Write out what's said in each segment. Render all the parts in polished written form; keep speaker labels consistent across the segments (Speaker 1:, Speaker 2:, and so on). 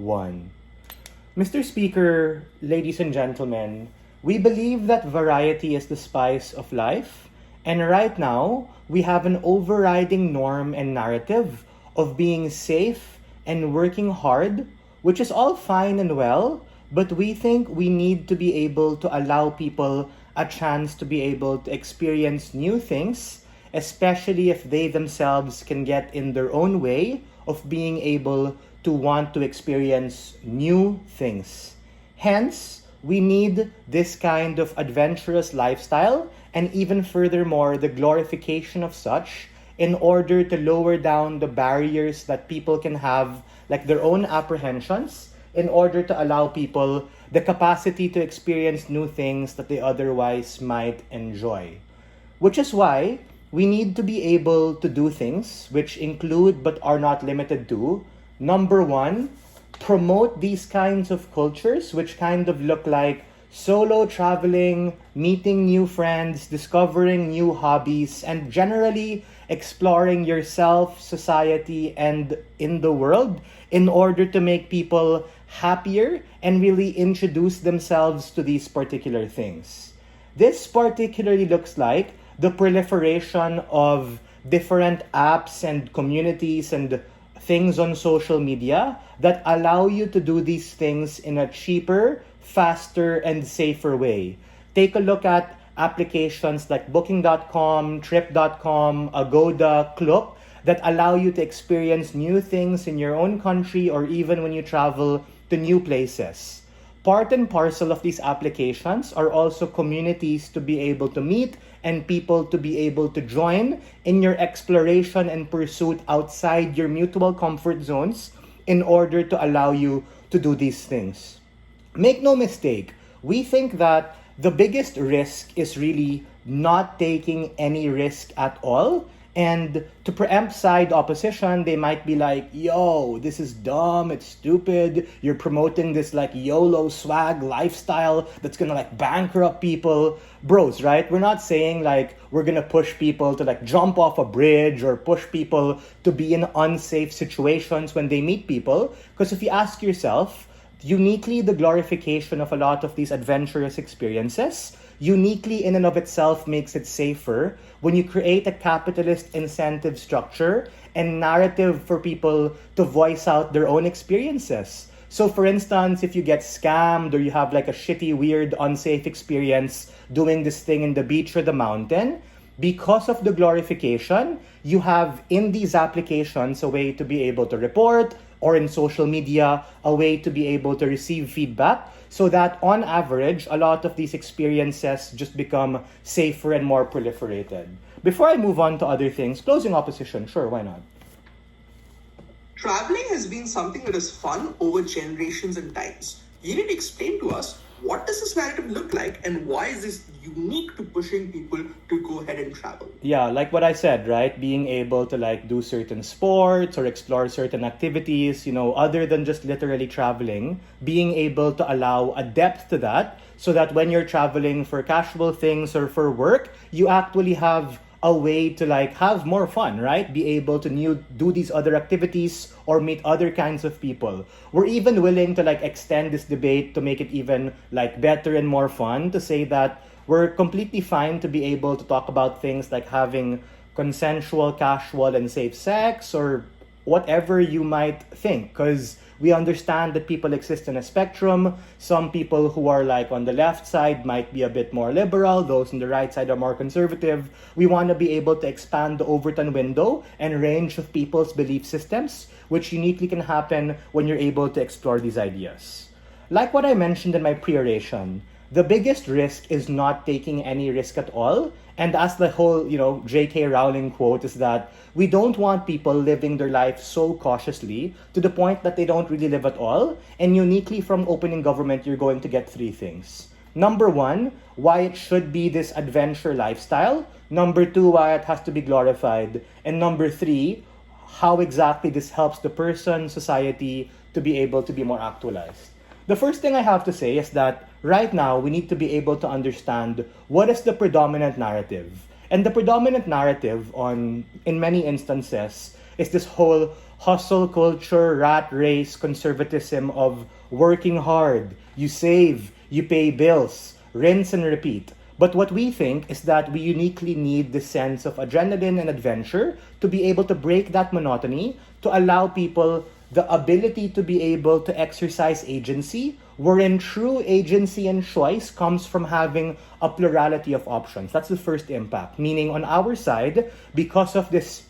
Speaker 1: 1. Mr. Speaker, ladies and gentlemen, we believe that variety is the spice of life, and right now, we have an overriding norm and narrative of being safe and working hard, which is all fine and well, but we think we need to be able to allow people a chance to be able to experience new things, especially if they themselves can get in their own way of being able to want to experience new things. Hence, we need this kind of adventurous lifestyle and even furthermore the glorification of such in order to lower down the barriers that people can have, like their own apprehensions, in order to allow people the capacity to experience new things that they otherwise might enjoy. Which is why we need to be able to do things which include but are not limited to, number one, promote these kinds of cultures which kind of look like solo traveling, meeting new friends, discovering new hobbies, and generally exploring yourself, society, and in the world in order to make people happier and really introduce themselves to these particular things. This particularly looks like the proliferation of different apps and communities and things on social media that allow you to do these things in a cheaper, faster, and safer way. Take a look at applications like Booking.com, Trip.com, Agoda, Klook that allow you to experience new things in your own country or even when you travel to new places. Part and parcel of these applications are also communities to be able to meet and people to be able to join in your exploration and pursuit outside your mutual comfort zones in order to allow you to do these things. Make no mistake, we think that the biggest risk is really not taking any risk at all. And to preempt side opposition, they might be like, yo, this is dumb, it's stupid, you're promoting this like YOLO swag lifestyle that's gonna like bankrupt people. Bros, right? We're not saying like we're gonna push people to like jump off a bridge or push people to be in unsafe situations when they meet people. Because if you ask yourself, uniquely the glorification of a lot of these adventurous experiences uniquely in and of itself makes it safer when you create a capitalist incentive structure and narrative for people to voice out their own experiences. So for instance, if you get scammed or you have like a shitty, weird, unsafe experience doing this thing in the beach or the mountain, because of the glorification, you have in these applications a way to be able to report, or in social media, a way to be able to receive feedback, so that on average, a lot of these experiences just become safer and more proliferated. Before I move on to other things, closing opposition, sure, why not?
Speaker 2: Traveling has been something that is fun over generations and times. You need to explain to us, what does this narrative look like and why is this unique to pushing people to go ahead and travel?
Speaker 1: Yeah, like what I said, right? Being able to like do certain sports or explore certain activities, other than just literally traveling, being able to allow a depth to that so that when you're traveling for casual things or for work, you actually have a way to like have more fun, right? Be able to do these other activities or meet other kinds of people. We're even willing to like extend this debate to make it even like better and more fun, to say that we're completely fine to be able to talk about things like having consensual, casual, and safe sex or whatever you might think, because we understand that people exist in a spectrum. Some people who are like on the left side might be a bit more liberal. Those on the right side are more conservative. We want to be able to expand the Overton window and range of people's belief systems, which uniquely can happen when you're able to explore these ideas. Like what I mentioned in my pre-oration, the biggest risk is not taking any risk at all. And as the whole, J.K. Rowling quote is that we don't want people living their life so cautiously to the point that they don't really live at all. And uniquely from opening government, you're going to get three things. Number one, why it should be this adventure lifestyle. Number two, why it has to be glorified. And number three, how exactly this helps the person, society to be able to be more actualized. The first thing I have to say is that right now we need to be able to understand what is the predominant narrative. And the predominant narrative in many instances is this whole hustle culture, rat race, conservatism of working hard, you save, you pay bills, rinse and repeat. But what we think is that we uniquely need the sense of adrenaline and adventure to be able to break that monotony, to allow people the ability to be able to exercise agency, wherein true agency and choice comes from having a plurality of options. That's the first impact. Meaning, on our side, because of this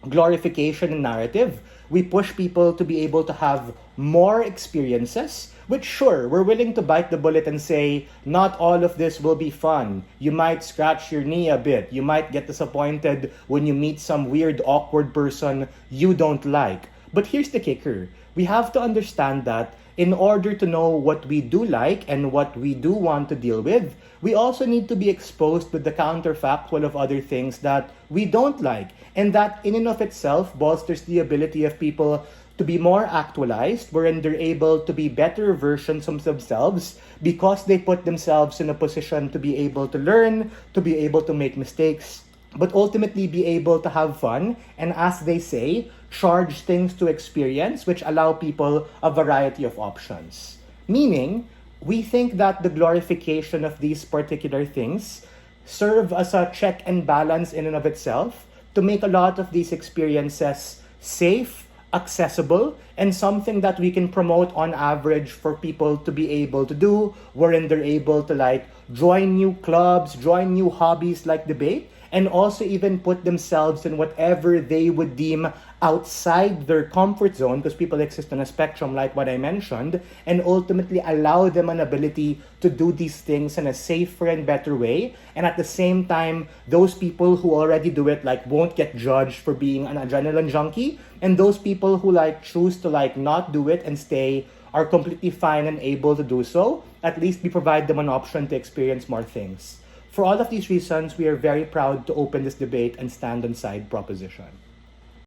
Speaker 1: glorification narrative, we push people to be able to have more experiences, which sure, we're willing to bite the bullet and say, not all of this will be fun. You might scratch your knee a bit. You might get disappointed when you meet some weird, awkward person you don't like. But here's the kicker. We have to understand that in order to know what we do like and what we do want to deal with, we also need to be exposed with the counterfactual of other things that we don't like. And that in and of itself bolsters the ability of people to be more actualized, wherein they're able to be better versions of themselves because they put themselves in a position to be able to learn, to be able to make mistakes, but ultimately be able to have fun and, as they say, charge things to experience, which allow people a variety of options. Meaning, we think that the glorification of these particular things serve as a check and balance in and of itself to make a lot of these experiences safe, accessible, and something that we can promote on average for people to be able to do, wherein they're able to join new clubs, join new hobbies like debate, and also even put themselves in whatever they would deem outside their comfort zone, because people exist on a spectrum like what I mentioned, and ultimately allow them an ability to do these things in a safer and better way. And at the same time, those people who already do it won't get judged for being an adrenaline junkie, and those people who choose to not do it and stay are completely fine and able to do so. At least we provide them an option to experience more things. For all of these reasons, we are very proud to open this debate and stand on side proposition.